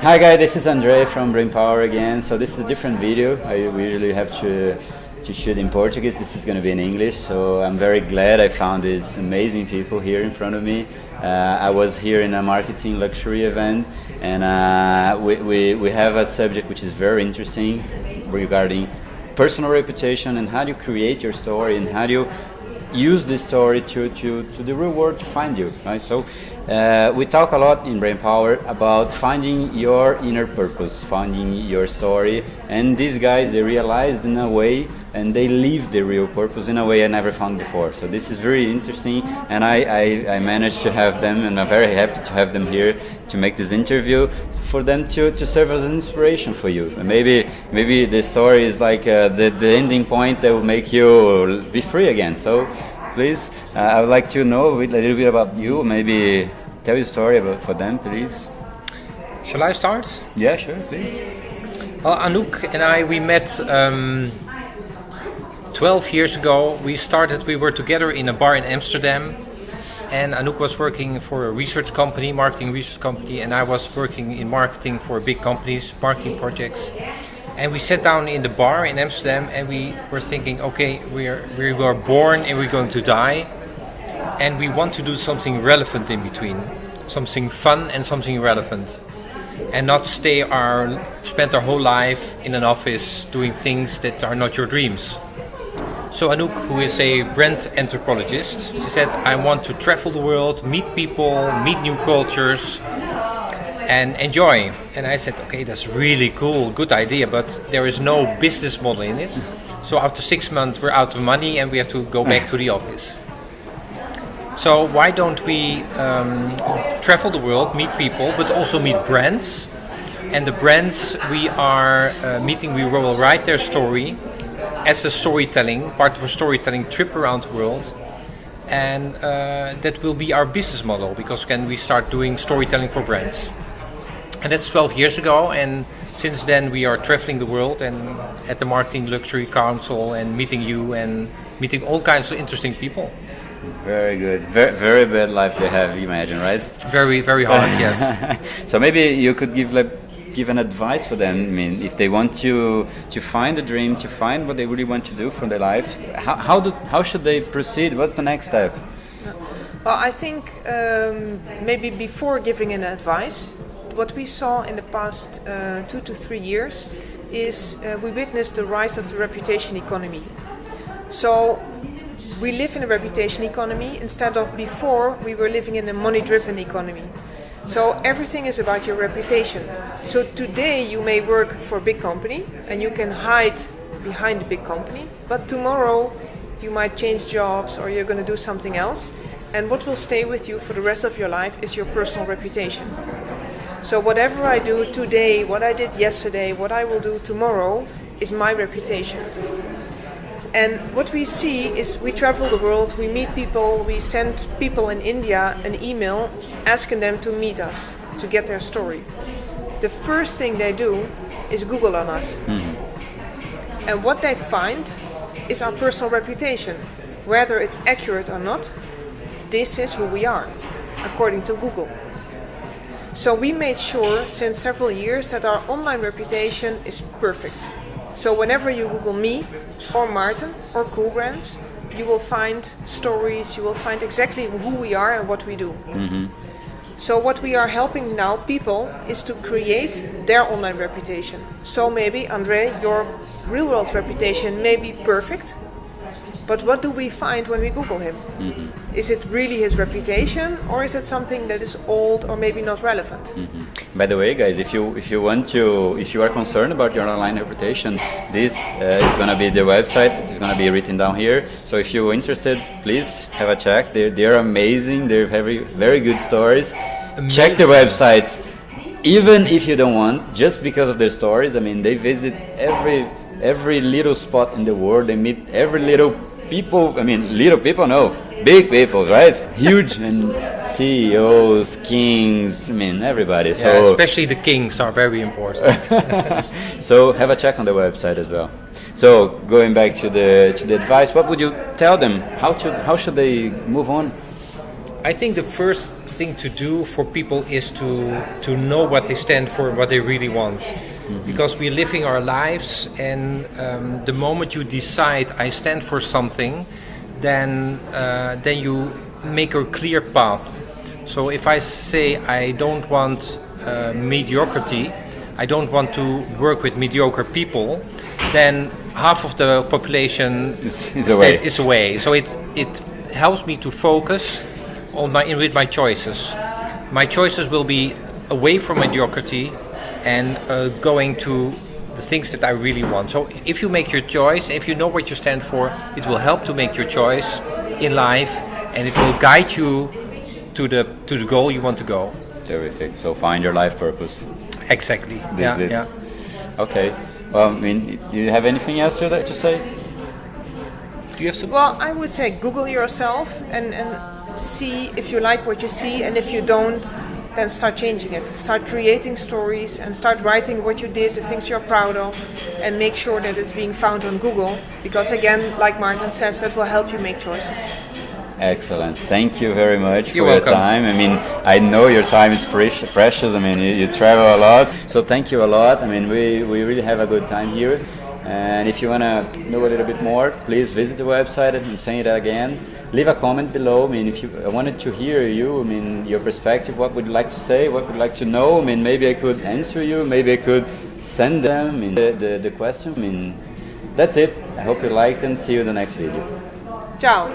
Hi guys, this is Andre from Brain Power again. So this is a different video. We usually have to shoot in Portuguese. This is going to be in English. So I'm very glad I found these amazing people here in front of me. I was here in a marketing luxury event, and we have a subject which is very interesting regarding personal reputation and how do you create your story and how do you use this story to the real world to find you, right? So we talk a lot in Brain Power about finding your inner purpose, finding your story, and these guys, they realized in a way and they live the real purpose in a way I never found before. So this is very interesting, and I managed to have them, and I'm very happy to have them here to make this interview, for them to serve as an inspiration for you. And maybe the story is like the ending point that will make you be free again. So please, I would like to know a little bit about you. Maybe tell your story for them, please. Shall I start? Yeah, sure, please. Well, Anouk and I, we met 12 years ago. We were together in a bar in Amsterdam. And Anouk was working for a research company, marketing research company, and I was working in marketing for big companies, marketing projects. And we sat down in the bar in Amsterdam and we were thinking, okay, we were born and we're going to die. And we want to do something relevant in between, something fun and something relevant. And not spend our whole life in an office doing things that are not your dreams. So Anouk, who is a brand anthropologist, she said, I want to travel the world, meet people, meet new cultures, and enjoy. And I said, okay, that's really cool, good idea, but there is no business model in it. So after 6 months, we're out of money and we have to go back to the office. So why don't we travel the world, meet people, but also meet brands? And the brands we are meeting, we will write their story as a storytelling, part of a storytelling trip around the world, and that will be our business model, because then we start doing storytelling for brands. And that's 12 years ago, and since then we are traveling the world and at the Marketing Luxury Council and meeting you and meeting all kinds of interesting people. Very good. Very bad life they have, you imagine, right? Very, very hard, yes. So maybe you could give an advice for them. I mean, if they want to find a dream, to find what they really want to do for their life, how should they proceed? What's the next step? Well, I think maybe before giving an advice, what we saw in the past 2 to 3 years is we witnessed the rise of the reputation economy. So we live in a reputation economy instead of before we were living in a money-driven economy. So everything is about your reputation. So today you may work for a big company and you can hide behind a big company, but tomorrow you might change jobs or you're going to do something else. And what will stay with you for the rest of your life is your personal reputation. So whatever I do today, what I did yesterday, what I will do tomorrow is my reputation. And what we see is we travel the world, we meet people, we send people in India an email asking them to meet us, to get their story. The first thing they do is Google on us. Mm-hmm. And what they find is our personal reputation. Whether it's accurate or not, this is who we are, according to Google. So we made sure since several years that our online reputation is perfect. So whenever you Google me or Martin or CoolBrands, you will find stories, you will find exactly who we are and what we do. Mm-hmm. So what we are helping now people is to create their online reputation. So maybe, Andre, your real world reputation may be perfect, but what do we find when we Google him? Mm-hmm. Is it really his reputation, or is it something that is old or maybe not relevant? Mm-hmm. By the way, guys, if you are concerned about your online reputation, this is going to be the website. It's going to be written down here. So if you're interested, please have a check. They're amazing. They're very good stories. Amazing. Check the websites, even if you don't want, just because of their stories. I mean, they visit every little spot in the world. They meet every little people. I mean, little people, no, big people, right? Huge and CEOs, kings. I mean, everybody. So yeah, especially the kings are very important. So have a check on the website as well. So going back to the advice, what would you tell them? How should they move on? I think the first thing to do for people is to know what they stand for, what they really want. Because we're living our lives, and the moment you decide I stand for something, then you make a clear path. So if I say I don't want mediocrity, I don't want to work with mediocre people, then half of the population is away. So it helps me to focus on with my choices. My choices will be away from mediocrity and going to the things that I really want. So if you make your choice, if you know what you stand for, it will help to make your choice in life, and it will guide you to the goal you want to go. Terrific. So find your life purpose. Exactly. Yeah. Okay. Well, I mean, do you have anything else to say? Do you have some? Well, I would say Google yourself and see if you like what you see, and if you don't, then start changing it. Start creating stories and start writing what you did, the things you're proud of, and make sure that it's being found on Google, because again, like Martin says, that will help you make choices. Excellent. Thank you very much You're for welcome. your time. I mean, I know your time is precious. I mean, you travel a lot. So thank you a lot. I mean, we really have a good time here. And if you want to know a little bit more, please visit the website. I'm saying it again. Leave a comment below. I mean, I wanted to hear you, I mean, your perspective, what would you like to say, what would you like to know? I mean, maybe I could answer you, maybe I could send them, I mean, the question. I mean, that's it. I hope you liked, and see you in the next video. Ciao.